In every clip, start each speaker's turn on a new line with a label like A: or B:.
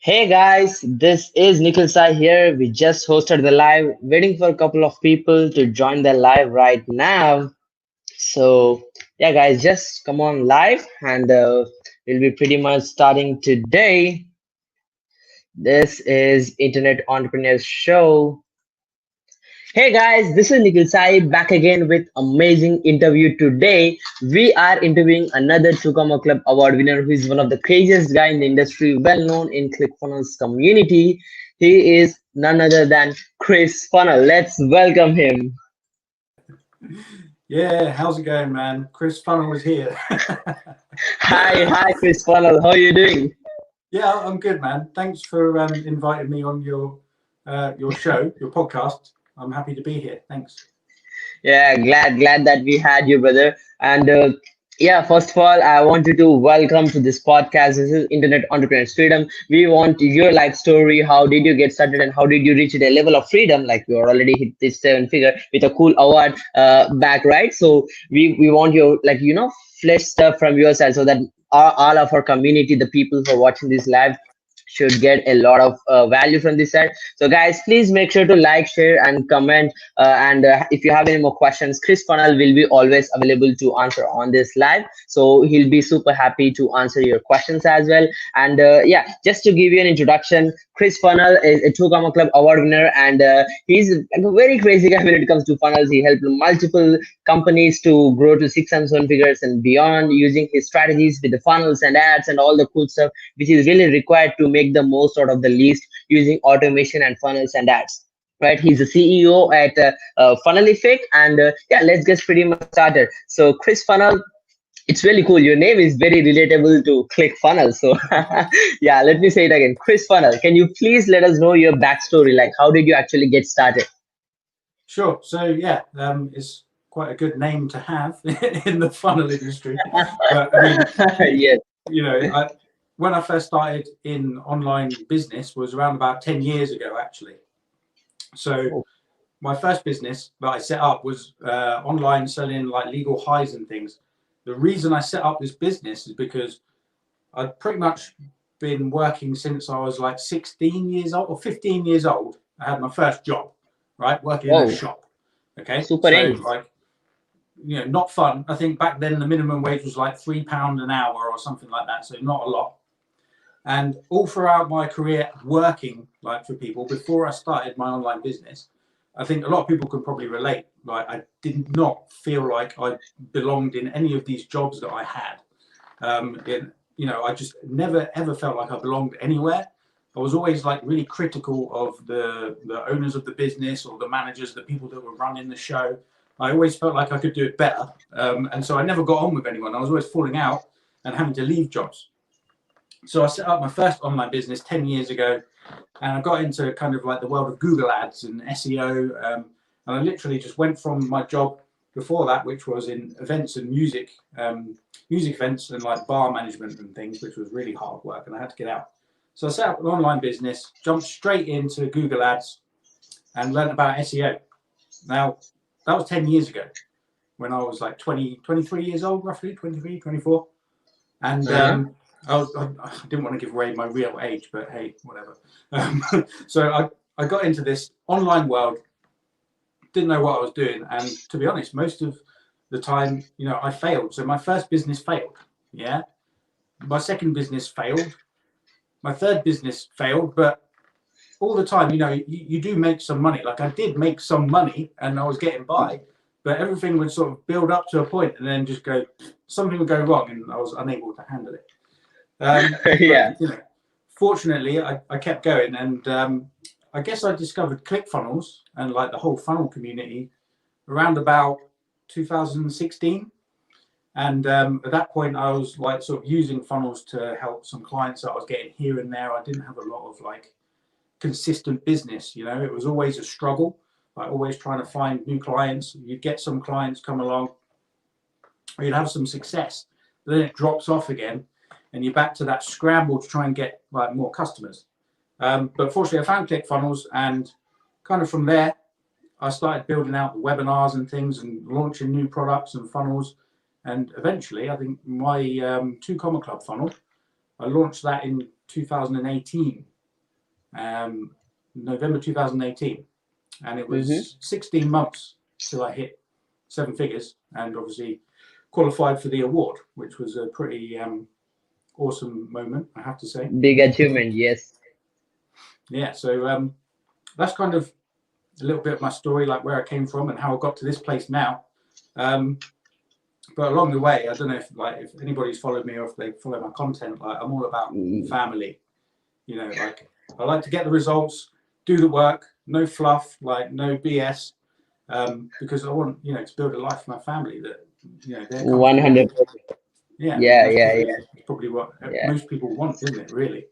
A: Hey guys, this is Nikhil Sai here. We just hosted the live, waiting for a couple of people to join the live right now. So, yeah, guys, just come on live and we'll be pretty much starting today. This is Internet Entrepreneurs Show. Hey guys, this is Nikhil Sai back again with amazing interview today. We are interviewing another Chukama Club Award winner who is one of the craziest guy in the industry, well known in ClickFunnels community. He is none other than Chris Funnel. Let's welcome him.
B: Yeah, how's it going, man? Chris Funnell was here.
A: Hi, Chris Funnel. How are you doing?
B: Yeah, I'm good, man. Thanks for inviting me on your show, your podcast. I'm happy to be here. Thanks.
A: Yeah, glad that we had you, brother. And yeah, first of all, I want you to welcome to this podcast. This is Internet Entrepreneurs Freedom. We want your life story. How did you get started, and how did you reach a level of freedom? Like you already hit this seven figure with a cool award back, right? So we want you like flesh stuff from your side so that all of our community, the people who are watching this live, should get a lot of value from this side. So guys, please make sure to like, share and comment, and if you have any more questions, Chris Funnel will be always available to answer on this live, so he'll be super happy to answer your questions as well. And yeah, just to give you an introduction, Chris Funnel is a two comma club award winner, and he's like a very crazy guy when it comes to funnels. He helped multiple companies to grow to 6 and 7 figures and beyond using his strategies with the funnels and ads and all the cool stuff which is really required to make the most out of the least using automation and funnels and ads. Right, he's the CEO at Funelific, and yeah, let's get pretty much started. So, Chris Funnel, it's really cool. Your name is very relatable to ClickFunnels. So, yeah, let me say it again. Chris Funnel, can you please let us know your backstory? Like, how did you actually get started?
B: Sure. So yeah, it's quite a good name to have in the funnel industry. But I mean,
A: Yes.
B: when I first started in online business was around about 10 years ago, actually. So
A: Oh,
B: my first business that I set up was online selling like legal highs and things. The reason I set up this business is because I'd pretty much been working since I was like 16 years old or 15 years old. I had my first job, right? Working in a
A: whoa,
B: shop. Okay.
A: super
B: So,
A: in.
B: like, not fun. I think back then the minimum wage was like £3 an hour or something like that. So, not a lot. And all throughout my career working like for people before I started my online business, I think a lot of people can probably relate. Like I did not feel like I belonged in any of these jobs that I had. I just never ever felt like I belonged anywhere. I was always like really critical of the owners of the business or the managers, the people that were running the show. I always felt like I could do it better, and so I never got on with anyone. I was always falling out and having to leave jobs. So I set up my first online business 10 years ago, and I got into kind of like the world of Google ads and SEO. And I literally just went from my job before that, which was in events and music events and like bar management and things, which was really hard work, and I had to get out. So I set up an online business, jumped straight into Google ads and learned about SEO. Now, that was 10 years ago when I was like 23 years old, roughly 23, 24. And
A: Uh-huh.
B: I didn't want to give away my real age, but hey, whatever. So I got into this online world, didn't know what I was doing. And to be honest, most of the time, I failed. So my first business failed. Yeah. My second business failed. My third business failed. But all the time, you do make some money. Like I did make some money and I was getting by, but everything would sort of build up to a point and then just something would go wrong and I was unable to handle it. But
A: Yeah.
B: fortunately, I kept going, and I guess I discovered ClickFunnels and like the whole funnel community around about 2016. And at that point, I was like sort of using funnels to help some clients that I was getting here and there. I didn't have a lot of like consistent business. It was always a struggle. Like always trying to find new clients. You'd get some clients come along, or you'd have some success, but then it drops off again and you're back to that scramble to try and get like more customers. But fortunately, I found ClickFunnels, and kind of from there, I started building out the webinars and things and launching new products and funnels. And eventually, I think my two comma club funnel, I launched that in 2018. November 2018, and it was 16 months till I hit 7 figures, and obviously qualified for the award, which was a pretty awesome moment, I have to say.
A: Big achievement, yes.
B: Yeah, so that's kind of a little bit of my story, like where I came from and how I got to this place now. But along the way, I don't know if anybody's followed me or if they follow my content, like I'm all about family. You know, like I like to get the results, do the work, no fluff, like no BS, because I want, you know, to build a life for my family that, you know, they're
A: 100%.
B: Yeah,
A: Yeah.
B: that's probably what most people want, isn't it?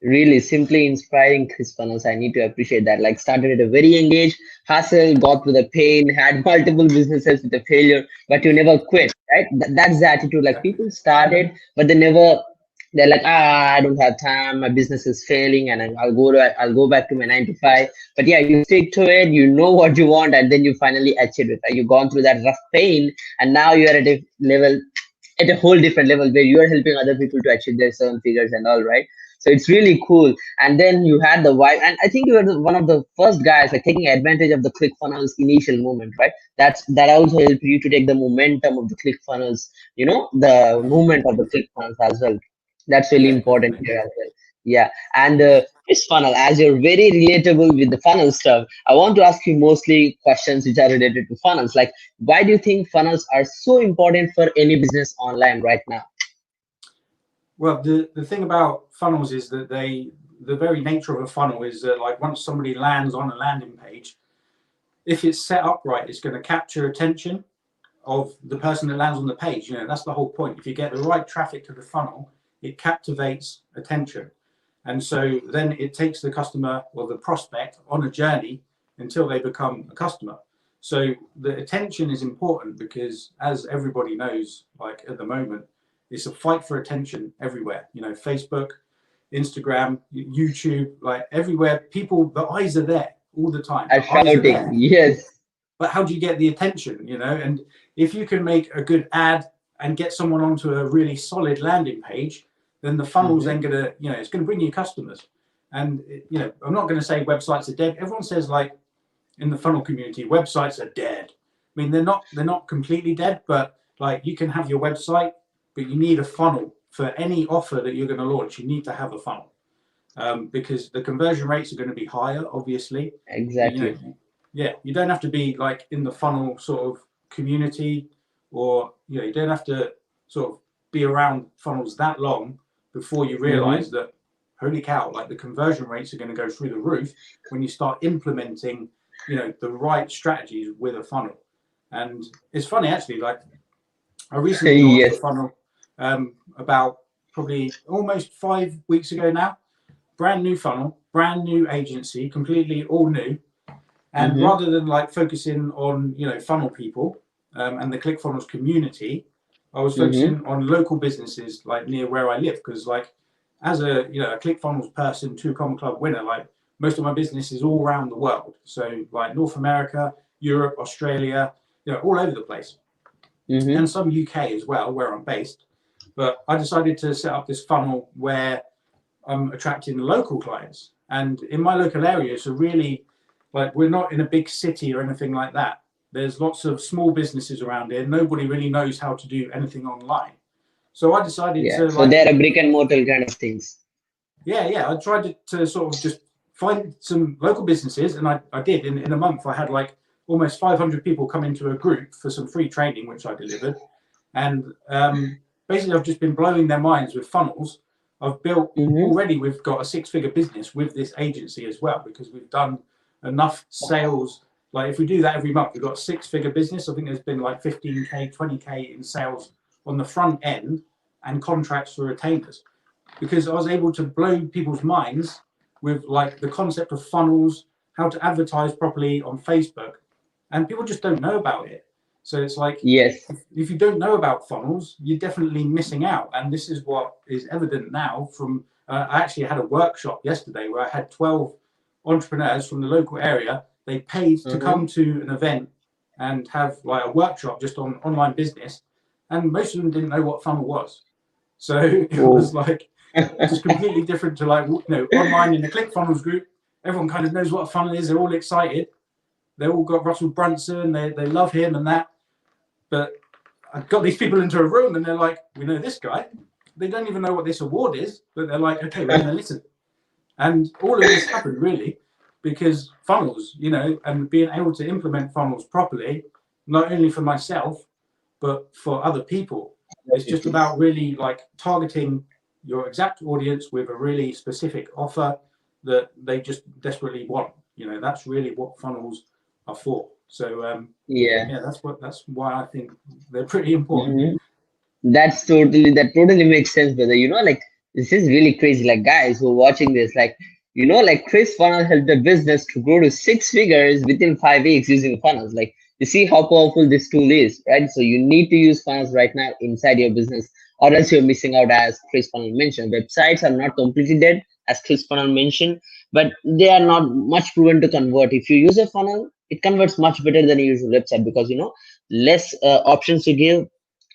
A: Really simply inspiring, ClickFunnels. I need to appreciate that. Like started at a very young age, hustle, got through the pain, had multiple businesses with the failure, but you never quit, right? That's the attitude. Like people started, but they're like, I don't have time. My business is failing, and I'll go back to my 9 to 5. But yeah, you stick to it. You know what you want, and then you finally achieve it. Right? You've gone through that rough pain, and now you're at a level, at a whole different level where you are helping other people to achieve their 7 figures and all, right? So it's really cool. And then you had the vibe, and I think you were one of the first guys like taking advantage of the ClickFunnels initial movement, right? That also helped you to take the momentum of the ClickFunnels, you know, the movement of the ClickFunnels as well. That's really
B: Yeah,
A: important
B: definitely.
A: here as well. Yeah. And this funnel, as you're very relatable with the funnel stuff, I want to ask you mostly questions which are related to funnels. Like, why do you think funnels are so important for any business online right now?
B: Well, the thing about funnels is that the very nature of a funnel is that, like, once somebody lands on a landing page, if it's set up right, it's going to capture attention of the person that lands on the page. You know, that's the whole point. If you get the right traffic to the funnel, it captivates attention. And so then it takes the customer or the prospect on a journey until they become a customer. So the attention is important because, as everybody knows, like at the moment, it's a fight for attention everywhere. You know, Facebook, Instagram, YouTube, like everywhere, people, the eyes are there all the time.
A: Are
B: The eyes are
A: shouting,
B: there.
A: yes.
B: But how do you get the attention, you know? And if you can make a good ad and get someone onto a really solid landing page, then the funnel's then going to, you know, it's going to bring you customers. And, you know, I'm not going to say websites are dead. Everyone says, like, in the funnel community, websites are dead. I mean, they're not completely dead, but like you can have your website, but you need a funnel for any offer that you're going to launch. You need to have a funnel because the conversion rates are going to be higher, obviously. But, you
A: Exactly.
B: know, yeah, you don't have to be like in the funnel sort of community, or, you know, you don't have to sort of be around funnels that long before you realize that, holy cow, like the conversion rates are going to go through the roof when you start implementing, you know, the right strategies with a funnel. And it's funny, actually, like I recently launched a
A: Yes.
B: funnel about probably almost 5 weeks ago now. Brand new funnel, brand new agency, completely all new. And rather than like focusing on, you know, funnel people and the ClickFunnels community, I was focusing on local businesses like near where I live. Because, like, as a, you know, a ClickFunnels person, 2 Comma Club winner, like most of my business is all around the world. So like North America, Europe, Australia, you know, all over the place, and some UK as well, where I'm based. But I decided to set up this funnel where I'm attracting local clients. And in my local area, so really, like, we're not in a big city or anything like that. There's lots of small businesses around here. Nobody really knows how to do anything online. So I decided
A: Yeah.
B: to,
A: So
B: like,
A: they're a brick and mortar kind of things.
B: yeah, I tried to sort of just find some local businesses, and I did. In a month, I had like almost 500 people come into a group for some free training, which I delivered. And basically, I've just been blowing their minds with funnels. I've built already, we've got a 6-figure business with this agency as well, because we've done enough sales. Like, if we do that every month, we've got a 6-figure business. I think there's been like 15K, 20K in sales on the front end and contracts for retainers, because I was able to blow people's minds with like the concept of funnels, how to advertise properly on Facebook, and people just don't know about it. So it's like,
A: Yes.
B: if you don't know about funnels, you're definitely missing out. And this is what is evident now from, I actually had a workshop yesterday where I had 12 entrepreneurs from the local area. They paid to come to an event and have like a workshop just on online business. And most of them didn't know what funnel was. So it was like, which is completely different to like, you know, online in the ClickFunnels group. Everyone kind of knows what a funnel is. They're all excited. They all got Russell Brunson. They love him and that. But I've got these people into a room and they're like, we know this guy. They don't even know what this award is, but they're like, okay, we're going to listen. And all of this happened really because funnels, you know, and being able to implement funnels properly, not only for myself, but for other people. It's just about really like targeting your exact audience with a really specific offer that they just desperately want. You know, that's really what funnels are for. So yeah, that's why I think they're pretty important.
A: Mhm. That totally makes sense, brother. You know, like this is really crazy. Like guys who are watching this, like you know, like Chris Funnel helped a business to grow to six figures within 5 weeks using funnels. Like you see how powerful this tool is, right? So you need to use funnels right now inside your business, or else you're missing out. As Chris Funnel mentioned, websites are not completely dead, as Chris Funnel mentioned, but they are not much proven to convert. If you use a funnel, it converts much better than a usual website because you know less options you give,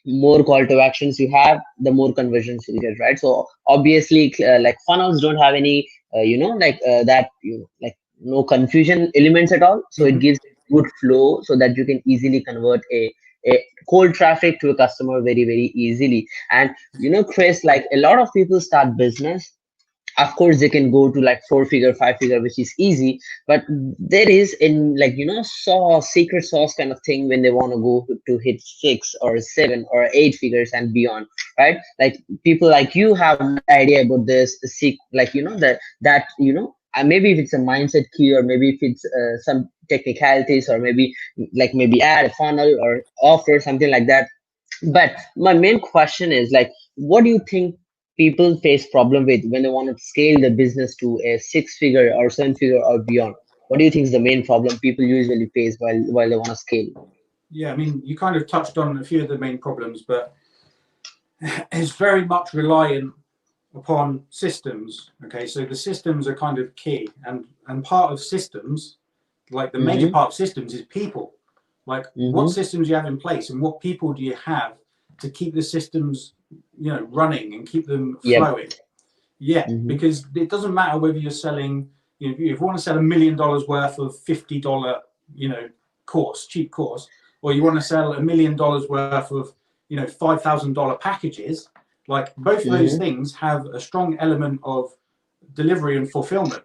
A: more call to actions you have, the more conversions you get, right? So obviously like funnels don't have any that you know, like no confusion elements at all, so it
B: Mm-hmm.
A: gives good flow so that you can easily convert a cold traffic to a customer very easily. And you know, Chris, like a lot of people start business, of course they can go to like 4 figure 5 figure, which is easy, but there is in like you know secret sauce kind of thing when they want to go to hit 6 or 7 or 8 figures and beyond, right? Like people like you have no idea about this like you know that you know maybe if it's a mindset key, or maybe if it's some technicalities, or maybe like maybe add a funnel or offer something like that. But my main question is like, what do you think people face problem with when they want to scale the business to a 6 figure or 7 figure or beyond? What do you think is the main problem people usually face while they want to scale?
B: Yeah, I mean, you kind of touched on a few of the main problems, but it's very much reliant upon systems. Okay, so the systems are kind of key, and part of systems, like the major
A: Mm-hmm.
B: part of systems, is people. Like what
A: Mm-hmm.
B: systems you have in place, and what people do you have to keep the systems, you know, running and keep them
A: Yep.
B: flowing. Yeah,
A: Mm-hmm.
B: because it doesn't matter whether you're selling, you know, if you want to sell $1 million worth of $50, you know, cheap course, or you want to sell $1 million worth of, you know, $5,000 packages, like both those
A: Mm-hmm.
B: things have a strong element of delivery and fulfillment.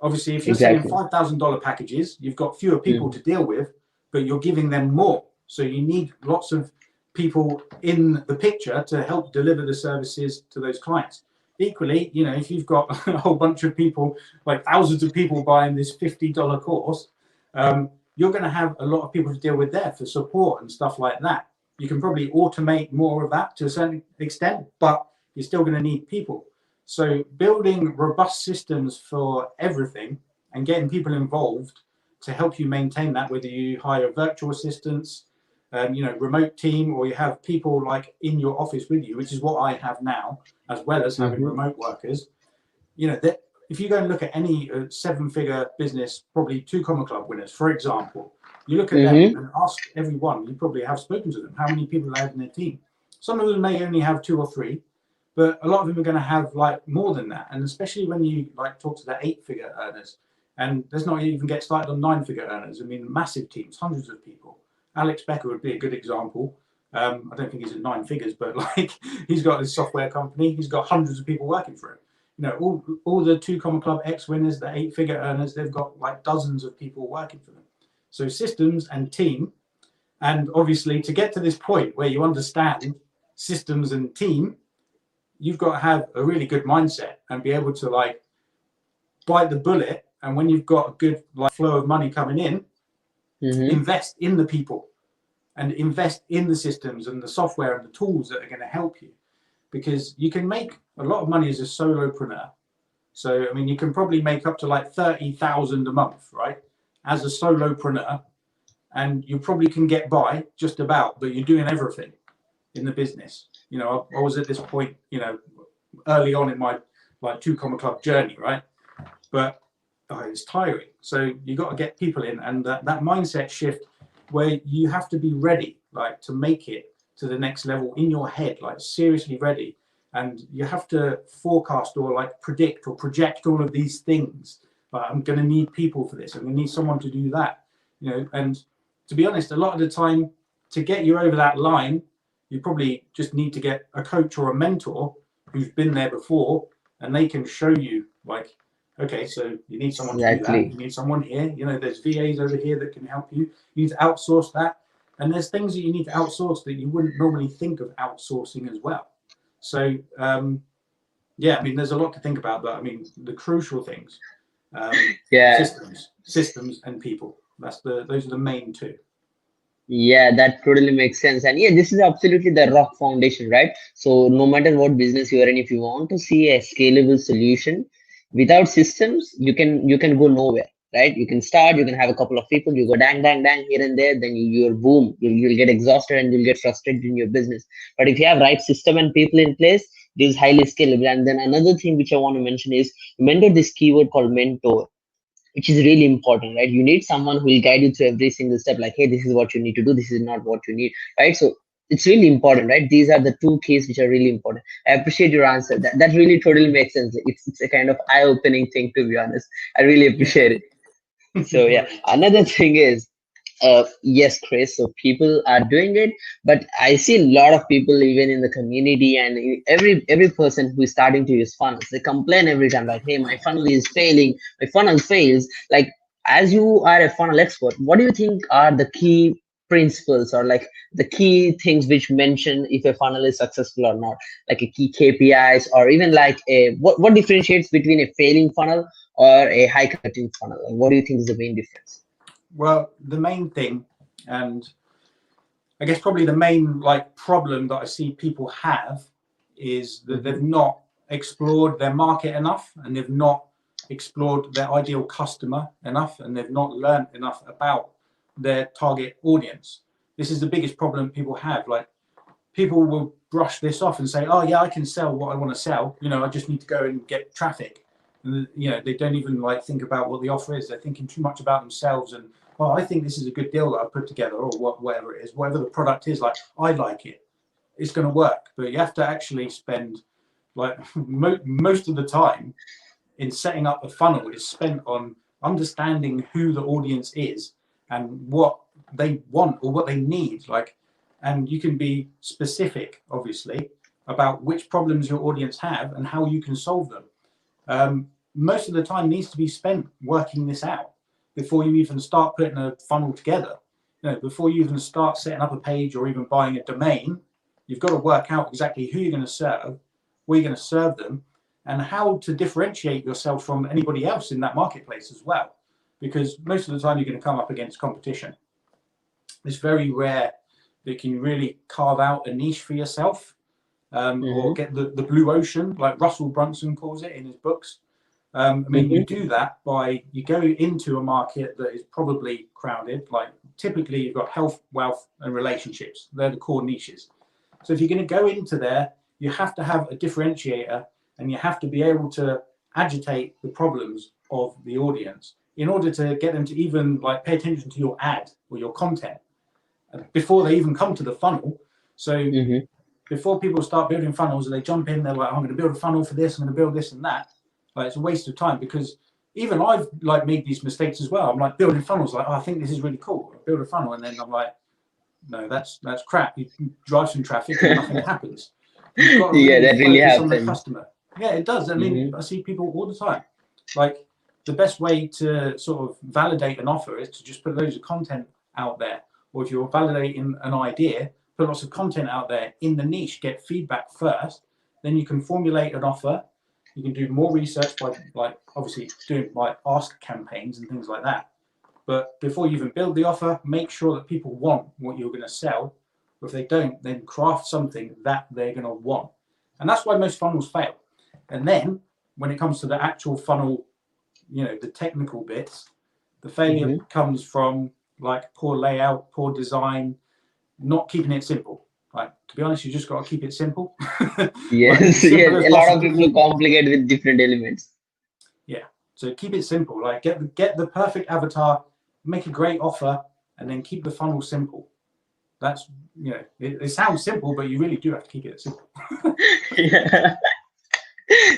B: Obviously, if you're selling
A: Exactly.
B: $5,000 packages, you've got fewer people
A: Mm-hmm.
B: to deal with, but you're giving them more. So you need lots of people in the picture to help deliver the services to those clients. Equally, you know, if you've got a whole bunch of people, like thousands of people buying this $50 course, you're going to have a lot of people to deal with there for support and stuff like that. You can probably automate more of that to a certain extent, but you're still going to need people. So building robust systems for everything and getting people involved to help you maintain that, whether you hire virtual assistants, you know, remote team, or you have people like in your office with you, which is what I have now, as well as having
A: Mm-hmm.
B: remote workers. You know, that if you go and look at any 7 figure business, probably 2 Comma Club winners, for example, you look at them
A: Mm-hmm.
B: and ask everyone, you probably have spoken to them, how many people they have in their team. Some of them may only have 2 or 3, but a lot of them are going to have like more than that. And especially when you like talk to the 8 figure earners, and let's not even get started on 9 figure earners. I mean, massive teams, hundreds of people. Alex Becker would be a good example. I don't think he's at 9 figures, but like he's got his software company. He's got hundreds of people working for him. You know, all the 2 Comma Club X winners, the 8 figure earners, they've got like dozens of people working for them. So systems and team, and obviously to get to this point where you understand systems and team, you've got to have a really good mindset and be able to like bite the bullet. And when you've got a good like flow of money coming in,
A: Mm-hmm.
B: invest in the people and invest in the systems and the software and the tools that are going to help you, because you can make a lot of money as a solopreneur. So I mean, you can probably make up to like 30,000 a month, right, as a solopreneur, and you probably can get by just about, but you're doing everything in the business. You know, I was at this point, you know, early on in my like 2 Comma Club journey, right? But it's tiring. So you got to get people in, and that mindset shift where you have to be ready, like to make it to the next level in your head, like seriously ready. and you have to forecast or like predict or project all of these things. Like, I'm going to need people for this. I'm going to need someone to do that, you know. And to be honest, a lot of the time, to get you over that line, you probably just need to get a coach or a mentor who's been there before, and they can show you, like, okay, so you need someone to do that. You need someone here. You know, there's VAs over here that can help you. You need to outsource that. And there's things that you need to outsource that you wouldn't normally think of outsourcing as well. So, yeah, I mean, there's a lot to think about, but I mean, the crucial things, systems and people. Those are the main two.
A: Yeah, that totally makes sense. And yeah, this is absolutely the rock foundation, right? So no matter what business you are in, if you want to see a scalable solution without systems, you can go nowhere, right? You can start, you can have a couple of people, you go dang, dang, dang here and there, then you're boom, you'll get exhausted and you'll get frustrated in your business. But if you have right system and people in place, it is highly scalable. And then another thing which I want to mention is mentor, this keyword called mentor, which is really important, right? You need someone who will guide you through every single step, like, hey, this is what you need to do, this is not what you need, right? So it's really important, right? These are the two keys which are really important. I appreciate your answer. That really totally makes sense. It's a kind of eye-opening thing, to be honest. I really appreciate it. So yeah, another thing is, yes, Chris, so people are doing it, but I see a lot of people even in the community, and every person who is starting to use funnels, they complain every time, like, hey, my funnel is failing, my funnel fails. Like, as you are a funnel expert, what do you think are the key principles, or like the key things which mention if a funnel is successful or not, like a key KPIs, or even like what differentiates between a failing funnel or a high converting funnel? Like, what do you think is the main difference?
B: Well, the main thing, and I guess probably the main like problem that I see people have, is that they've not explored their market enough, and they've not explored their ideal customer enough, and they've not learned enough about their target audience. This is the biggest problem people have. Like, people will brush this off and say, oh yeah, I can sell what I want to sell. You know, I just need to go and get traffic. And, you know, they don't even like think about what the offer is. They're thinking too much about themselves, and, oh, I think this is a good deal that I put together, or whatever it is, whatever the product is, like, I like it, it's going to work. But you have to actually spend, like, most of the time in setting up a funnel is spent on understanding who the audience is and what they want or what they need. Like, and you can be specific, obviously, about which problems your audience have and how you can solve them. Most of the time needs to be spent working this out before you even start putting a funnel together. You know, before you even start setting up a page or even buying a domain, you've got to work out exactly who you're going to serve, where you're going to serve them, and how to differentiate yourself from anybody else in that marketplace as well. Because most of the time you're going to come up against competition. It's very rare that you can really carve out a niche for yourself, or get the blue ocean, like Russell Brunson calls it in his books. I mean, you do that by, you go into a market that is probably crowded. Like, typically you've got health, wealth, and relationships. They're the core niches. So if you're going to go into there, you have to have a differentiator, and you have to be able to agitate the problems of the audience in order to get them to even like pay attention to your ad or your content before they even come to the funnel. So before people start building funnels and they jump in, they're like, I'm going to build a funnel for this, I'm going to build this and that. Like, it's a waste of time, because even I've like made these mistakes as well. I'm like building funnels, like, oh, I think this is really cool. I build a funnel, and then I'm like, no, that's crap. You drive some traffic and nothing happens. You've got to really
A: that really
B: focus on the
A: happens.
B: customer. Yeah, it does. I mean, I see people all the time. Like, the best way to sort of validate an offer is to just put loads of content out there. Or if you're validating an idea, put lots of content out there in the niche, get feedback first, then you can formulate an offer. You can do more research by, like, obviously doing like ask campaigns and things like that. But before you even build the offer, make sure that people want what you're going to sell. If they don't, then craft something that they're going to want. And that's why most funnels fail. And then when it comes to the actual funnel, you know, the technical bits, the failure comes from like poor layout, poor design, not keeping it simple. Like, to be honest, you just got to keep it simple.
A: Yes, yes. A lot of people complicate with different elements.
B: Yeah. So keep it simple. Like, get the perfect avatar, make a great offer, and then keep the funnel simple. That's, it sounds simple, but you really do have to keep it simple.
A: Yeah.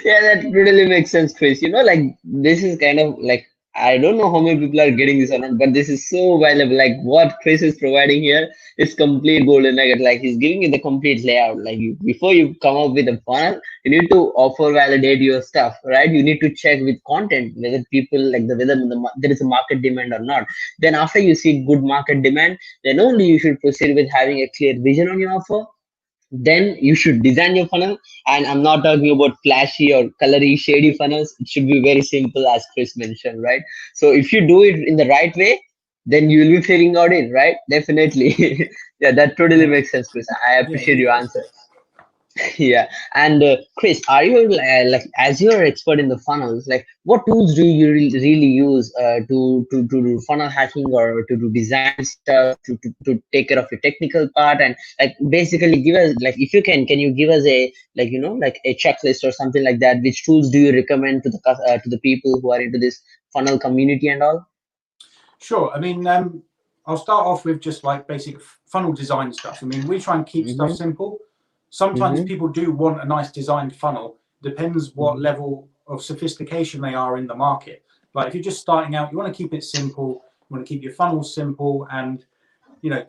A: Yeah, that totally makes sense, Chris. Like this is kind of like I don't know how many people are getting this or not, but this is so valuable. Like what Chris is providing here is complete golden nugget. Like he's giving you the complete layout. Like before you come up with a funnel, you need to offer validate your stuff, right? You need to check with content whether people like whether there is a market demand or not. Then after you see good market demand, then only you should proceed with having a clear vision on your offer. Then you should design your funnel, and I'm not talking about flashy or colory shady funnels. It should be very simple, as Chris mentioned, right? So if you do it in the right way, then you will be figuring out it, right? Definitely. Yeah, that totally
B: Yeah,
A: makes sense, Chris. I
B: yeah,
A: appreciate
B: it
A: your
B: does.
A: answer. Yeah. And Chris, are you like as you're expert in the funnels, like what tools do you really use to do funnel hacking or to do design stuff to take care of your technical part? And like basically give us, like, if you can you give us a, like, like a checklist or something like that? Which tools do you recommend to to the people who are into this funnel community and all?
B: Sure. I mean, I'll start off with just like basic funnel design stuff. I mean, we try and keep stuff
A: Mm-hmm.
B: simple. Sometimes
A: Mm-hmm.
B: people do want a nice designed funnel. Depends what level of sophistication they are in the market. Like if you're just starting out, you want to keep it simple. You want to keep your funnels simple, and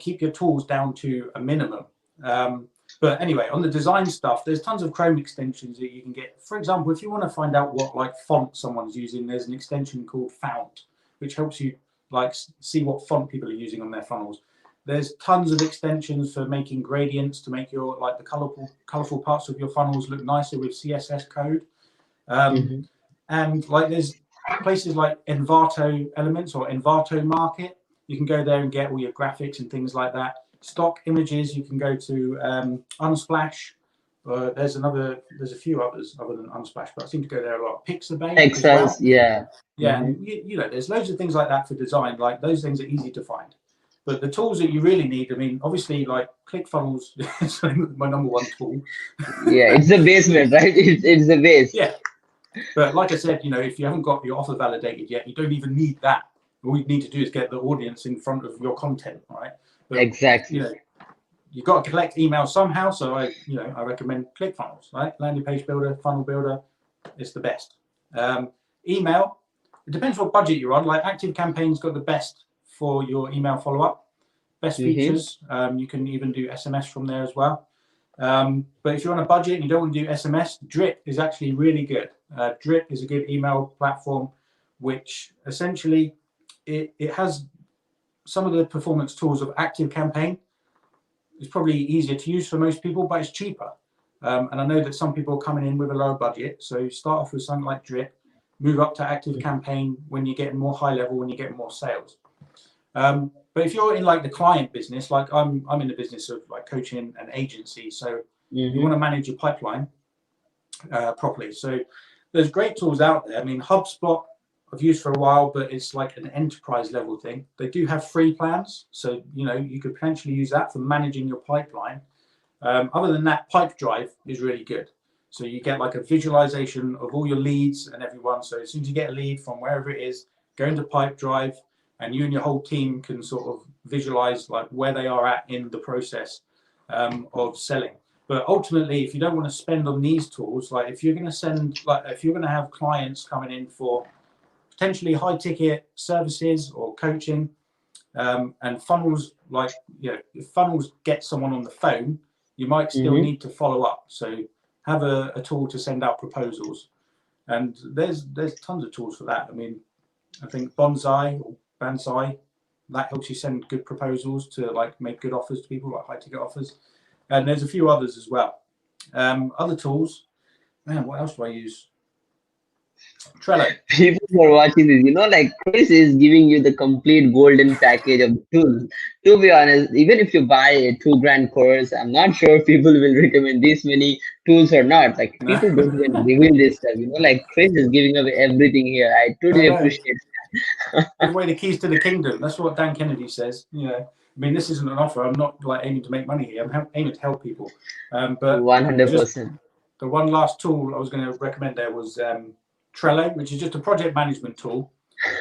B: keep your tools down to a minimum. But anyway, on the design stuff, there's tons of Chrome extensions that you can get. For example, if you want to find out what like font someone's using, there's an extension called Fount, which helps you like see what font people are using on their funnels. There's tons of extensions for making gradients to make your like the colorful parts of your funnels look nicer with CSS code. Um,
A: Mm-hmm.
B: and like there's places like Envato Elements or Envato Market. You can go there and get all your graphics and things like that. Stock images, you can go to Unsplash. There's a few others other than Unsplash, but I seem to go there a lot. Pixabay as
A: Excels,
B: well.
A: yeah.
B: Yeah, and there's loads of things like that for design. Like those things are easy to find. But the tools that you really need, I mean, obviously, like ClickFunnels is my number one tool.
A: Yeah, it's the basement, right? It's the base.
B: Yeah, but like I said, if you haven't got your offer validated yet, you don't even need that. All you need to do is get the audience in front of your content, right? But you
A: Exactly.
B: know, you've got to collect emails somehow. So I recommend ClickFunnels, right? Landing page builder, funnel builder, it's the best. Email, it depends what budget you're on. Like Active Campaign's got the best for your email follow-up, best
A: Mm-hmm.
B: features. You can even do SMS from there as well. But if you're on a budget and you don't want to do SMS, Drip is actually really good. Drip is a good email platform, which essentially it has some of the performance tools of Active Campaign. It's probably easier to use for most people, but it's cheaper. And I know that some people are coming in with a low budget, so start off with something like Drip, move up to Active Campaign when you're getting more high level, when you're getting more sales. But if you're in like the client business, like I'm in the business of like coaching an agency, so you want
A: Mm-hmm.
B: to manage your pipeline properly. So there's great tools out there. I mean, HubSpot I've used for a while, but it's like an enterprise level thing. They do have free plans, so you could potentially use that for managing your pipeline. Other than that, Pipedrive is really good. So you get like a visualization of all your leads and everyone. So as soon as you get a lead from wherever it is, go into Pipedrive, and you and your whole team can sort of visualize like where they are at in the process of selling. But ultimately, if you don't want to spend on these tools, like if you're going to have clients coming in for potentially high ticket services or coaching, and funnels, like if funnels get someone on the phone, you might still
A: Mm-hmm.
B: need to follow up. So have a tool to send out proposals, and there's tons of tools for that. I mean, I think Bonsai or Bansai, that helps you send good proposals to like make good offers to people, like high ticket offers. And there's a few others as well. Other tools, man, what else do I use? Trello.
A: People who are watching this, like Chris is giving you the complete golden package of tools. To be honest, even if you buy a 2 grand course, I'm not sure people will recommend this many tools or not. Like
B: No,
A: people don't even reveal this stuff, like Chris is giving away everything here. I
B: I
A: totally
B: know.
A: appreciate
B: Give away the keys to the kingdom. That's what Dan Kennedy says. I mean, this isn't an offer. I'm not like aiming to make money here. I'm aiming to help people. But just
A: 100%.
B: the one last tool I was going to recommend there was Trello, which is just a project management tool.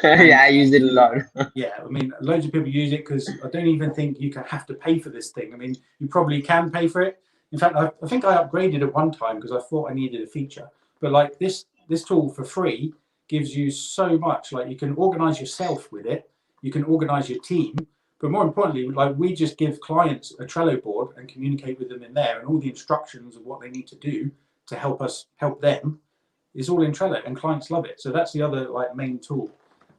B: And
A: Yeah, I use it a lot.
B: yeah, I mean, loads of people use it because I don't even think you can have to pay for this thing. I mean, you probably can pay for it. In fact, I think I upgraded at one time because I thought I needed a feature. But like this tool for free gives you so much. Like you can organize yourself with it. You can organize your team. But more importantly, like we just give clients a Trello board and communicate with them in there, and all the instructions of what they need to do to help us help them is all in Trello, and clients love it. So that's the other like main tool.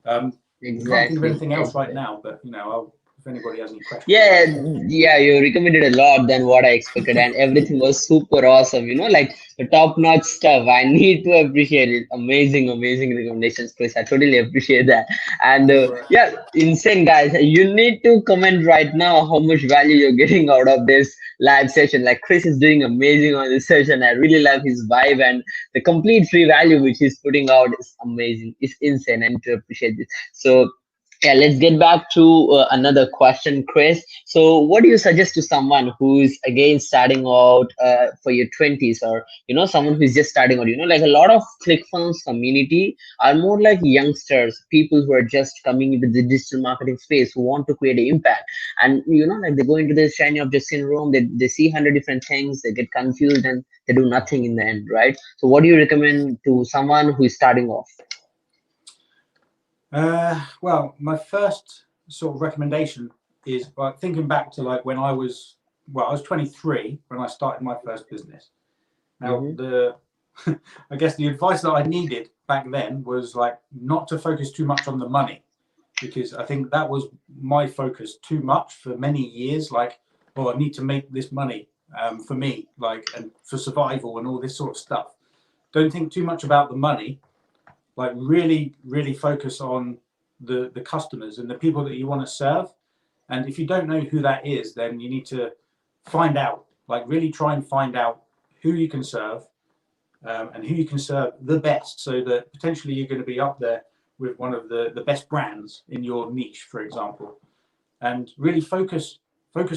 B: I can't think of
A: Exactly.
B: anything else right
A: Exactly.
B: now, but you know, if anybody has any questions,
A: Yeah,
B: let me know.
A: yeah, you recommended a lot than what I expected, and everything was super awesome. Like the top-notch stuff. I need to appreciate it. Amazing, amazing recommendations, Chris. I totally appreciate that. And
B: You're
A: yeah, insane, guys. You need to comment right now how much value you're getting out of this live session. Like Chris is doing amazing on this session. I really love his vibe and the complete free value which he's putting out is amazing. It's insane. I need to appreciate this. So yeah, let's get back to another question, Chris. So, what do you suggest to someone who's again starting out for your 20s, or someone who's just starting out? Like a lot of ClickFunnels community are more like youngsters, people who are just coming into the digital marketing space who want to create an impact, and like they go into this shiny object syndrome. They see 100 different things, they get confused, and they do nothing in the end, right? So, what do you recommend to someone who is starting off?
B: well, my first sort of recommendation is like thinking back to like when I was 23 when I started my first business. Now
A: Mm-hmm.
B: the I guess the advice that I needed back then was like not to focus too much on the money, because I think that was my focus too much for many years. Like, oh, I need to make this money for me, like, and for survival and all this sort of stuff. Don't think too much about the money. Like, really focus on the customers and the people that you want to serve. And if you don't know who that is, then you need to find out. Like, really try and find out who you can serve, and who you can serve the best, so that potentially you're going to be up there with one of the best brands in your niche, for example. And really focus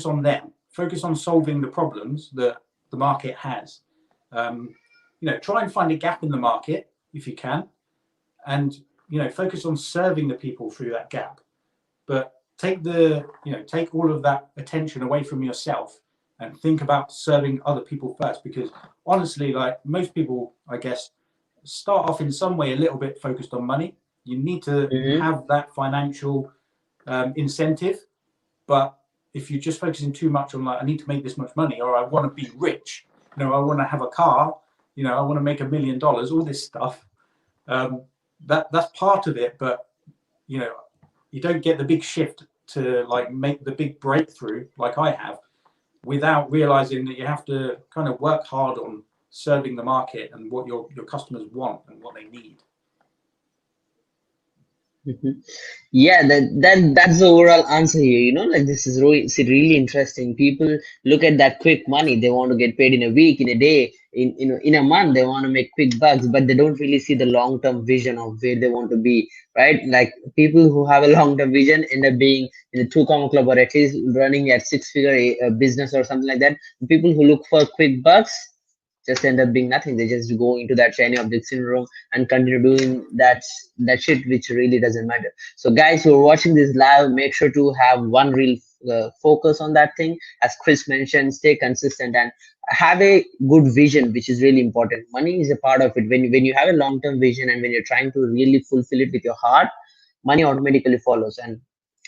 B: on them. Focus on solving the problems that the market has. Try and find a gap in the market if you can, and focus on serving the people through that gap. But take all of that attention away from yourself and think about serving other people first, because honestly, like most people, I guess, start off in some way a little bit focused on money. You need to
A: Mm-hmm.
B: have that financial incentive. But if you're just focusing too much on like, I need to make this much money, or I want to be rich, I want to have a car, I want to make $1 million, all this stuff, that's part of it. But you don't get the big shift to like make the big breakthrough like I have, without realizing that you have to kind of work hard on serving the market and what your customers want and what they need.
A: Mhm. Yeah, that's the overall answer here. Like this is really, it's really interesting. People look at that quick money. They want to get paid in a week, in a day, in a month. They want to make quick bucks, but they don't really see the long-term vision of where they want to be, right? Like people who have a long-term vision end up being in a two-comma club, or at least running at six-figure business or something like that. People who look for quick bucks just end up being nothing. They just go into that shiny object syndrome and continue doing that shit which really doesn't matter. So guys who are watching this live, make sure to have one real focus on that thing. As Chris mentioned, stay consistent and have a good vision, which is really important. Money is a part of it. When you have a long-term vision and when you're trying to really fulfill it with your heart, money automatically follows. And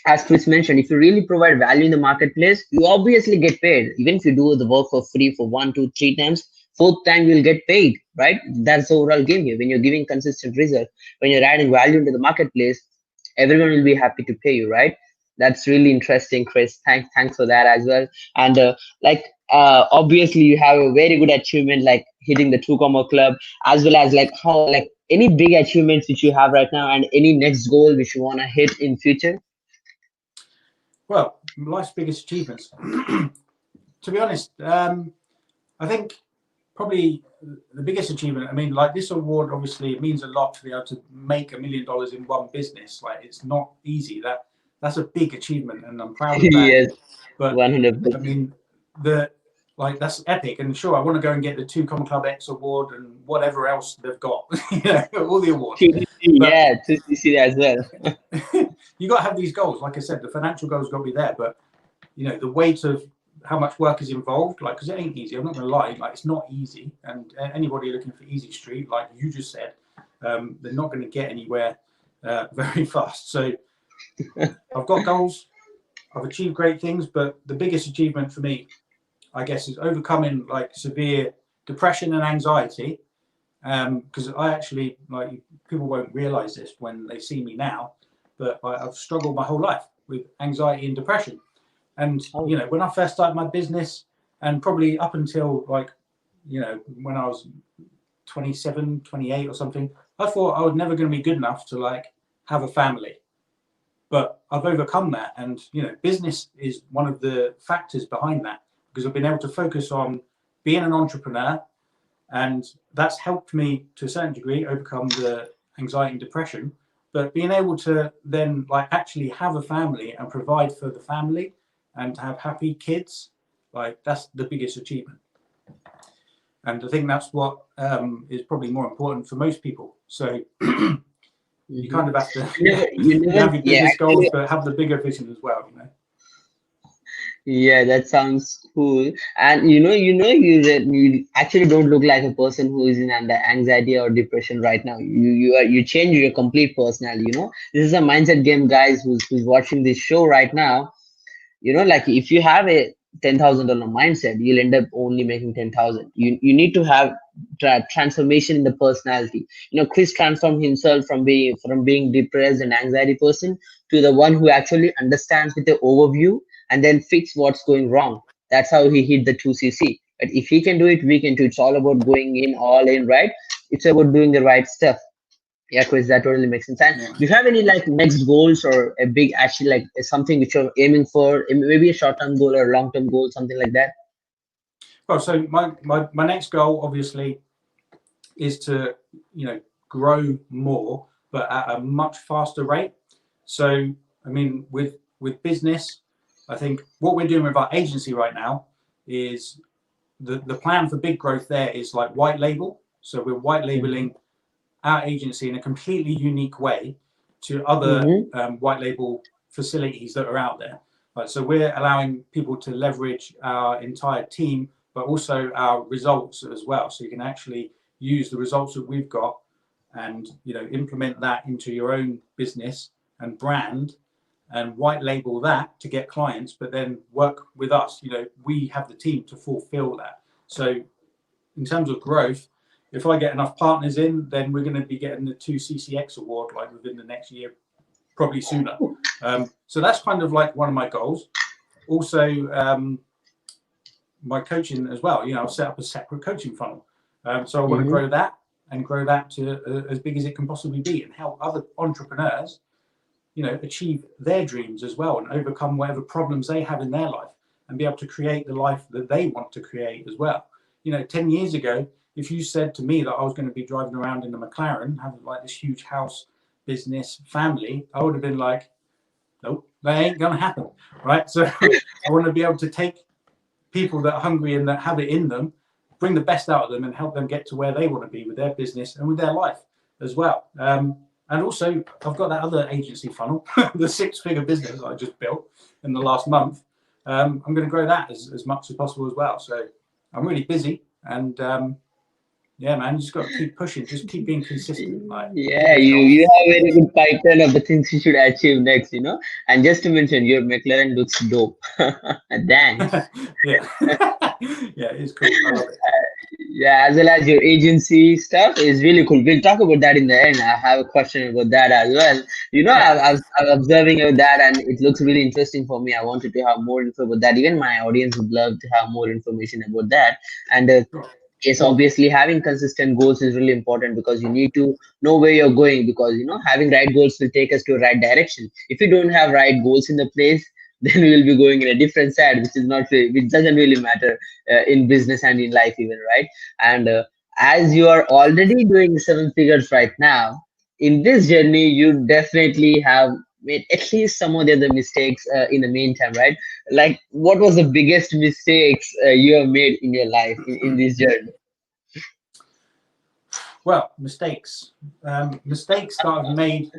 A: as Chris mentioned, if you really provide value in the marketplace, you obviously get paid. Even if you do the work for free for one, two, three times, fourth time you'll get paid, right? That's the overall game here. When you're giving consistent results, when you're adding value into the marketplace, everyone will be happy to pay you, right? That's really interesting, Chris. Thanks for that as well. And obviously you have a very good achievement like hitting the two comma club, as well as like how like any big achievements which you have right now and any next goal which you want to hit in future.
B: Well, life's biggest achievements. To be honest, I think probably the biggest achievement. I mean, like this award, obviously, it means a lot to be able to make $1 million in one business. Like, it's not easy. That's a big achievement, and I'm proud of that.
A: Yes,
B: But I
A: 100%.
B: mean, that's epic. And sure, I want to go and get the Two Common Club X award and whatever else they've got. All the awards. But
A: Yeah, 2cc as well.
B: you got to have these goals. Like I said, the financial goals got to be there, but the weight of how much work is involved, like, because it ain't easy. I'm not going to lie, like, it's not easy. And anybody looking for easy street, like you just said, they're not going to get anywhere very fast. So I've got goals. I've achieved great things, but the biggest achievement for me, I guess, is overcoming like severe depression and anxiety. Because I actually, like, people won't realize this when they see me now, but I've struggled my whole life with anxiety and depression. And
A: Oh,
B: when I first started my business, and probably up until like, when I was 27, 28 or something, I thought I was never going to be good enough to like have a family. But I've overcome that, and business is one of the factors behind that, because I've been able to focus on being an entrepreneur, and that's helped me to a certain degree overcome the anxiety and depression. But being able to then like actually have a family and provide for the family and to have happy kids, like, that's the biggest achievement. And I think that's what is probably more important for most people. So you kind of have to you have your
A: yeah,
B: business goals,
A: actually,
B: but have the bigger vision as well.
A: yeah, that sounds cool. And you actually don't look like a person who is in under anxiety or depression right now. You change your complete personality. This is a mindset game, guys. Who's watching this show right now? Like if you have a $10,000 mindset, you'll end up only making 10,000. You need to have transformation in the personality. Chris transformed himself from being depressed and anxiety person to the one who actually understands with the overview and then fix what's going wrong. That's how he hit the 2cc. But if he can do it, we can too. It's all about going in all in, right? It's about doing the right stuff. Yeah, Chris, that totally makes sense. And
B: Yeah.
A: do you have any like next goals or a big, actually, like something which you're aiming for, maybe a short-term goal or a long-term goal, something like that?
B: Well, so my next goal obviously is to grow more, but at a much faster rate. So I mean, with business, I think what we're doing with our agency right now is the plan for big growth there is like white label. So we're white labeling our agency in a completely unique way to other white label facilities that are out there. Right, so we're allowing people to leverage our entire team, but also our results as well. So you can actually use the results that we've got and implement that into your own business and brand and white label that to get clients, but then work with us. We have the team to fulfill that. So in terms of growth, if I get enough partners in, then we're going to be getting the 2CCX award like within the next year, probably sooner. So that's kind of like one of my goals. Also, my coaching as well. I've set up a separate coaching funnel. So I want to grow that and grow that to as big as it can possibly be, and help other entrepreneurs, achieve their dreams as well and overcome whatever problems they have in their life and be able to create the life that they want to create as well. 10 years ago, if you said to me that I was going to be driving around in a McLaren, having like this huge house, business, family, I would have been like, nope, that ain't going to happen, right? So I want to be able to take people that are hungry and that have it in them, bring the best out of them and help them get to where they want to be with their business and with their life as well. And also, I've got that other agency funnel, the 6-figure business I just built in the last month. I'm going to grow that as much as possible as well. So I'm really busy, and yeah, man, you just got to keep pushing, just keep being consistent. Like,
A: Yeah, you have very good pipeline of the things you should achieve next. And just to mention, your McLaren looks dope. Thanks.
B: yeah, yeah, it's cool. I love it.
A: Yeah, as well as your agency stuff is really cool. We'll talk about that in the end. I have a question about that as well.
B: Yeah.
A: I'm observing about that, and it looks really interesting for me. I wanted to have more info about that. Even my audience would love to have more information about that. And
B: Sure.
A: yes, obviously, having consistent goals is really important because you need to know where you're going, because having right goals will take us to a right direction. If you don't have right goals in the place, then we will be going in a different side, which is not really, which doesn't really matter in business and in life even, right? And as you are already doing 7 figures right now, in this journey, you definitely have made at least some of the other mistakes in the meantime, right? Like, what was the biggest mistakes you have made in your life in this journey?
B: Well, mistakes. Mistakes that I've made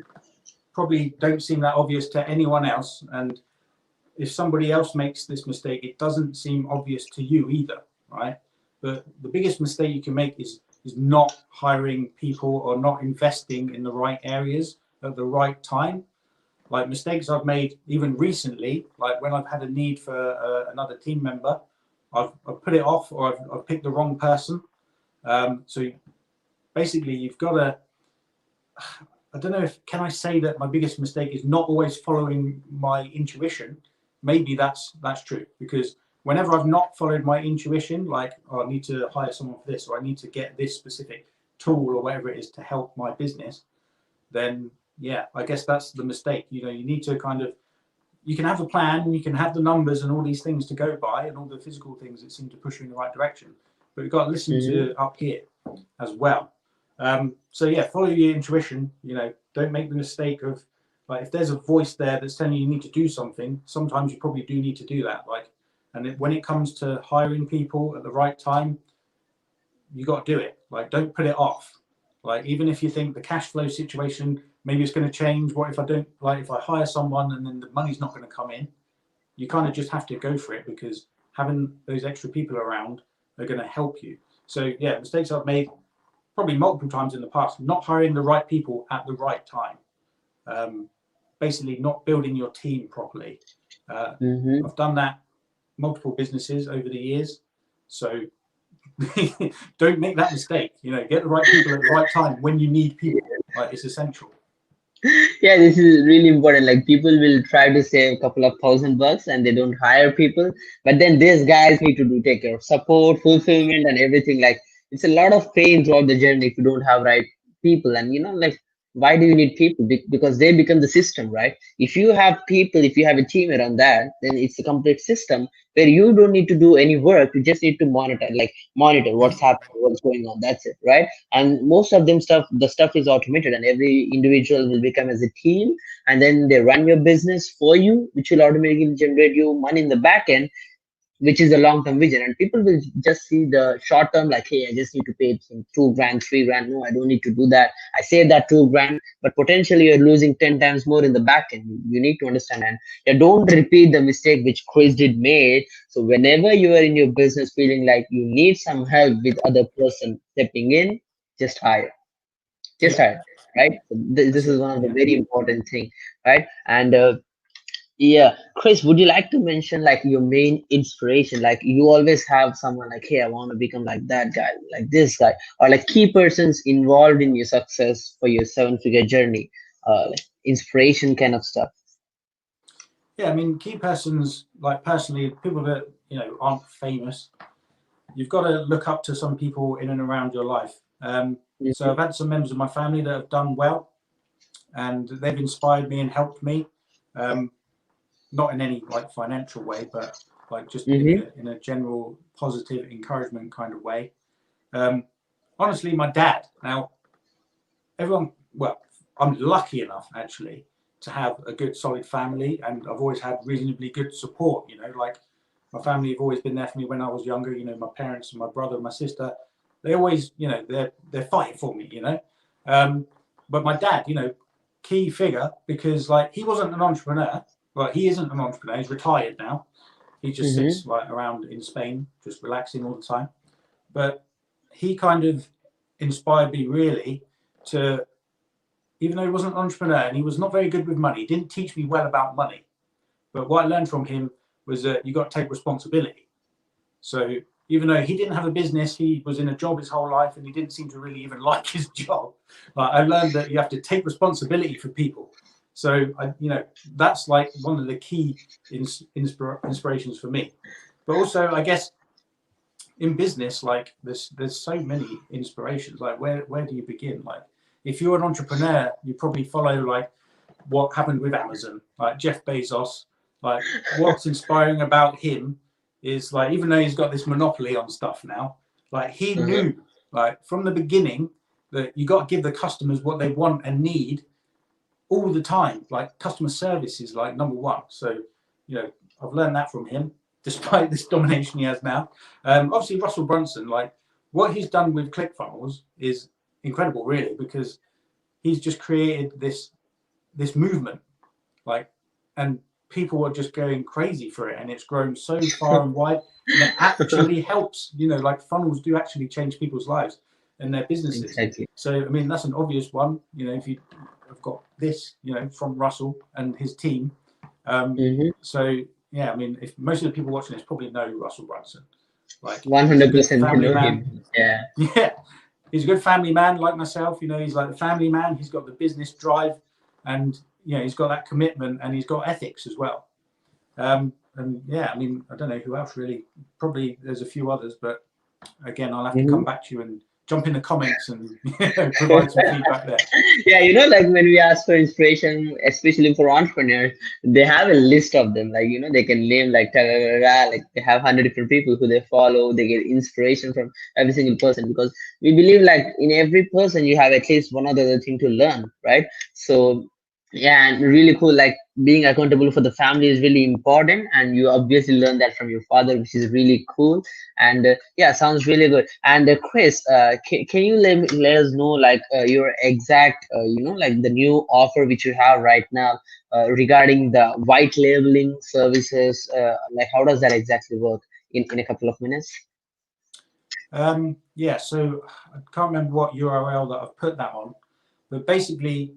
B: probably don't seem that obvious to anyone else. And if somebody else makes this mistake, it doesn't seem obvious to you either, right? But the biggest mistake you can make is not hiring people or not investing in the right areas at the right time. Like mistakes I've made even recently, like when I've had a need for another team member, I've put it off, or I've picked the wrong person. So basically, you've got to, I don't know if, can I say that my biggest mistake is not always following my intuition? Maybe that's true, because whenever I've not followed my intuition, like, oh, I need to hire someone for this, or I need to get this specific tool or whatever it is to help my business, then yeah, I guess that's the mistake. You know, you need to kind of, you can have a plan and you can have the numbers and all these things to go by and all the physical things that seem to push you in the right direction, but you've got to listen to up here as well. So yeah, follow your intuition. You know, don't make the mistake of, like, if there's a voice there that's telling you need to do something, sometimes you probably do need to do that. Like, and when it comes to hiring people at the right time, you got to do it. Like, don't put it off. Like, even if you think the cash flow situation, maybe it's going to change. What if I don't, like, if I hire someone and then the money's not going to come in? You kind of just have to go for it, because having those extra people around are going to help you. So yeah, mistakes I've made probably multiple times in the past: not hiring the right people at the right time, basically not building your team properly. I've done that multiple businesses over the years, so don't make that mistake. You know, get the right people at the right time when you need people. Like, it's essential.
A: Yeah, this is really important. Like, people will try to save a couple of $1,000 and they don't hire people, but then these guys need to take care of support, fulfillment, and everything. Like, it's a lot of pain throughout the journey if you don't have right people. And like, why do you need people? Because they become the system, right? If you have people, if you have a team around that, then it's a complete system where you don't need to do any work. You just need to monitor what's happening, what's going on. That's it, right? And most of them the stuff is automated, and every individual will become as a team, and then they run your business for you, which will automatically generate you money in the back end, which is a long-term vision. And people will just see the short term, like, hey, I just need to pay some 2 grand, 3 grand. No, I don't need to do that. I save that 2 grand, but potentially you're losing 10 times more in the back end. You need to understand. And yeah, don't repeat the mistake which Chris did made. So whenever you are in your business feeling like you need some help with other person stepping in, just hire. Just
B: Yeah,
A: hire, right? So this
B: that's
A: is
B: it.
A: one of the
B: Yeah.
A: very important thing, right? And yeah, Chris, would you like to mention like your main inspiration? Like, you always have someone like, hey, I want to become like that guy, like this guy, or like key persons involved in your success for your 7-figure journey, like inspiration kind of stuff.
B: Yeah, I mean, key persons, like, personally, people that, you know, aren't famous, you've got to look up to some people in and around your life. So I've had some members of my family that have done well, and they've inspired me and helped me. Not in any like financial way, but like just
A: Mm-hmm.
B: in a general positive encouragement kind of way. Honestly, my dad. Now, everyone, well, I'm lucky enough actually to have a good, solid family, and I've always had reasonably good support. You know, like, my family have always been there for me when I was younger. You know, my parents, my brother, my sister, they always, you know, they're fighting for me. You know, but my dad, you know, key figure, because like, he wasn't an entrepreneur. Well, he isn't an entrepreneur. He's retired now. He just
A: Mm-hmm.
B: sits like around in Spain, just relaxing all the time. But he kind of inspired me really to, even though he wasn't an entrepreneur and he was not very good with money, he didn't teach me well about money. But what I learned from him was that you got to take responsibility. So even though he didn't have a business, he was in a job his whole life and he didn't seem to really even like his job. Like, I learned that you have to take responsibility for people. So you know, that's like one of the key inspirations for me. But also, I guess, in business, like, there's so many inspirations. Like, where do you begin? Like, if you're an entrepreneur, you probably follow like what happened with Amazon, like Jeff Bezos. Like, what's inspiring about him is, like, even though he's got this monopoly on stuff now, like, he
A: Uh-huh.
B: knew, like, from the beginning, that you got to give the customers what they want and need all the time. Like, customer service is like number one. So, you know, I've learned that from him, despite this domination he has now. Obviously, Russell Brunson, like, what he's done with ClickFunnels is incredible, really, because he's just created this movement, like, and people are just going crazy for it, and it's grown so far and wide, and it actually helps. Like funnels do actually change people's lives and their businesses.
A: Exactly.
B: So I mean, that's an obvious one. If you have got this, from Russell and his team. So yeah, I mean, if most of the people watching this probably know Russell Brunson, like
A: 100%
B: family
A: know
B: man.
A: him. Yeah.
B: Yeah, he's a good family man like myself. He's like the family man. He's got the business drive, and he's got that commitment, and he's got ethics as well. And yeah, I mean, I don't know who else really. Probably there's a few others, but again, I'll have to come back to you and jump in the comments and provide some feedback there.
A: Yeah, like when we ask for inspiration, especially for entrepreneurs, they have a list of them. Like, they can name like, like they have 100 different people who they follow. They get inspiration from every single person, because we believe like in every person you have at least one other thing to learn, right? So yeah, and really cool. Like being accountable for the family is really important, and you obviously learn that from your father, which is really cool. And yeah, sounds really good. And Chris, can you let us know like your exact, like the new offer which you have right now regarding the white labeling services? Like how does that exactly work in a couple of minutes?
B: Yeah, so I can't remember what URL that I've put that on, but basically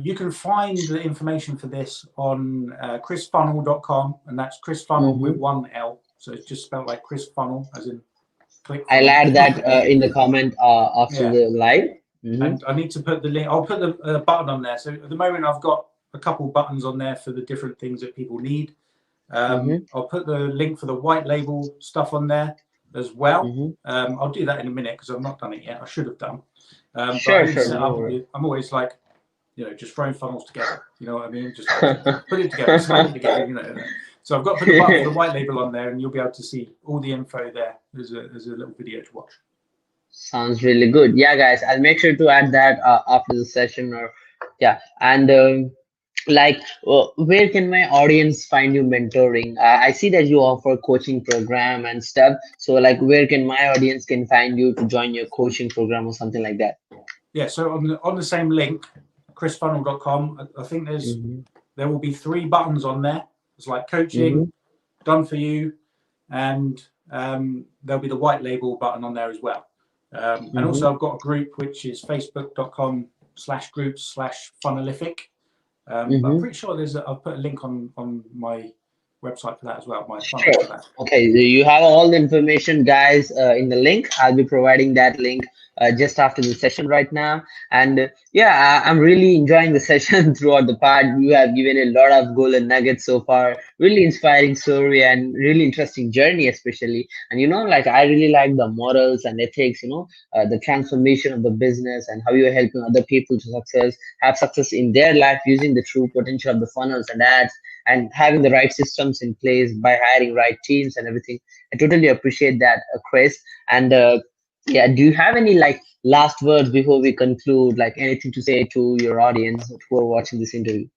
B: you can find the information for this on chrisfunnel.com, and that's ClickFunnels with one L. So it's just spelled like ClickFunnels, as in ClickFunnels.
A: I'll add that in the comment after the live.
B: And I need to put the link. I'll put the button on there. So at the moment, I've got a couple buttons on there for the different things that people need. I'll put the link for the white label stuff on there as well. I'll do that in a minute because I've not done it yet. I should have done.
A: Sure.
B: I'm always like, just throwing funnels together. You know what I mean? Just put it together, snap it together. So I've got to put the button for the white label on there, and you'll be able to see all the info there. There's a little video to watch.
A: Sounds really good. Yeah, guys, I'll make sure to add that after the session. Or yeah, and like where can my audience find you mentoring? I see that you offer coaching program and stuff. So like where can my audience can find you to join your coaching program or something like that?
B: Yeah, so on the same link, chrisfunnel.com, I think there will be 3 buttons on there. It's like coaching, done for you, and there'll be the white label button on there as well. And also I've got a group which is facebook.com/groups/Funelific. I'm pretty sure I'll put a link on my website for that as well.
A: Sure. Okay, you have all the information, guys, in the link. I'll be providing that link just after the session right now. And yeah, I'm really enjoying the session throughout the part. You have given a lot of golden nuggets so far. Really inspiring story and really interesting journey, especially. And like I really like the morals and ethics. The transformation of the business and how you're helping other people to have success in their life using the true potential of the funnels and ads, and having the right systems in place by hiring right teams and everything. I totally appreciate that, Chris. And yeah, do you have any like last words before we conclude? Like anything to say to your audience who are watching this interview?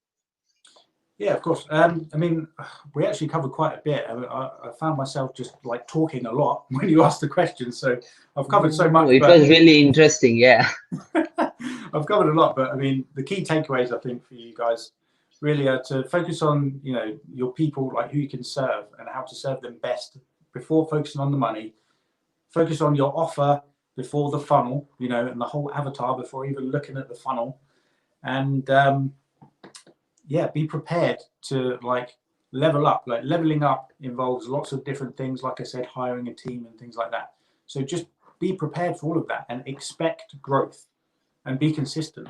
B: Yeah, of course. I mean, we actually covered quite a bit. I found myself just like talking a lot when you asked the questions, so I've covered so much.
A: It was really interesting, yeah.
B: I've covered a lot, but I mean, the key takeaways I think for you guys really are to focus on your people, like who you can serve and how to serve them best before focusing on the money. Focus on your offer before the funnel, and the whole avatar before even looking at the funnel. And yeah, be prepared to like level up. Like leveling up involves lots of different things, like I said, hiring a team and things like that. So just be prepared for all of that and expect growth and be consistent.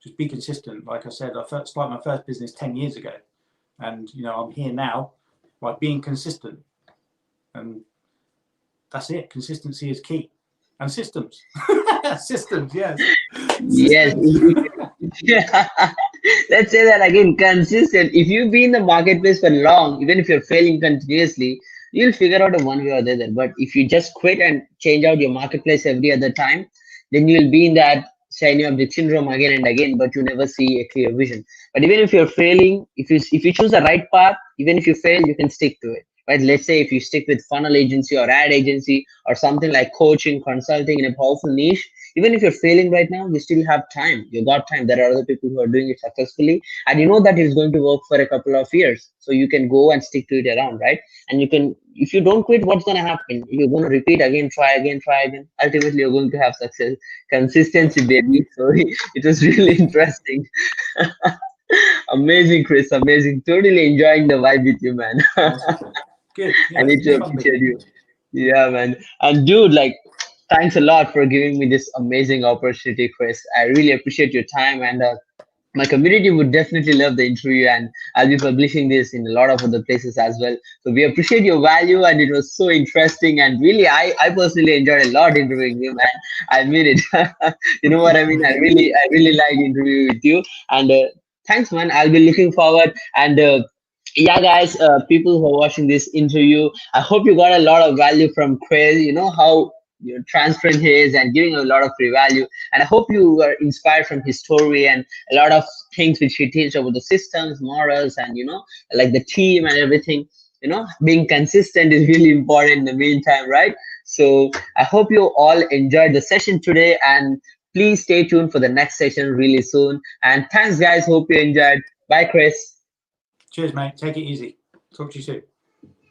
B: Just be consistent. Like I said, I started my first business 10 years ago, and I'm here now, like being consistent, and that's it. Consistency is key, and systems. Systems, yes.
A: Yes. Yeah. Let's say that again. Consistent. If you be in the marketplace for long, even if you're failing continuously, you'll figure out a one way or the other. But if you just quit and change out your marketplace every other time, then you'll be in that shiny object syndrome again and again, but you never see a clear vision. But even if you're failing, if you choose the right path, even if you fail, you can stick to it. Right? Let's say if you stick with funnel agency or ad agency or something like coaching, consulting in a powerful niche, even if you're failing right now, you still have time. You got time. There are other people who are doing it successfully, and you know that it's going to work for a couple of years. So you can go and stick to it around, right? And you can, if you don't quit, what's going to happen? You're going to repeat again, try again, try again. Ultimately, you're going to have success. Consistency, baby. So it was really interesting. Amazing, Chris. Amazing. Totally enjoying the vibe with you, man.
B: Awesome. Good.
A: I
B: Yeah,
A: need to
B: it's fun
A: appreciate
B: meeting you.
A: you. Yeah, man. And dude, like, thanks a lot for giving me this amazing opportunity, Chris. I really appreciate your time, and my community would definitely love the interview, and I'll be publishing this in a lot of other places as well. So we appreciate your value, and it was so interesting, and really, I personally enjoyed a lot interviewing you, man. I mean it. You know what I mean? I really like interviewing with you, and thanks, man. I'll be looking forward, and yeah, guys, people who are watching this interview, I hope you got a lot of value from Chris. You know how, you know, transparent he is and giving a lot of free value. And I hope you were inspired from his story and a lot of things which he teaches about the systems, morals, and, you know, like the team and everything. You know, being consistent is really important in the meantime, right? So I hope you all enjoyed the session today, and please stay tuned for the next session really soon. And thanks, guys. Hope you enjoyed. Bye, Chris.
B: Cheers, mate. Take it easy. Talk to you soon.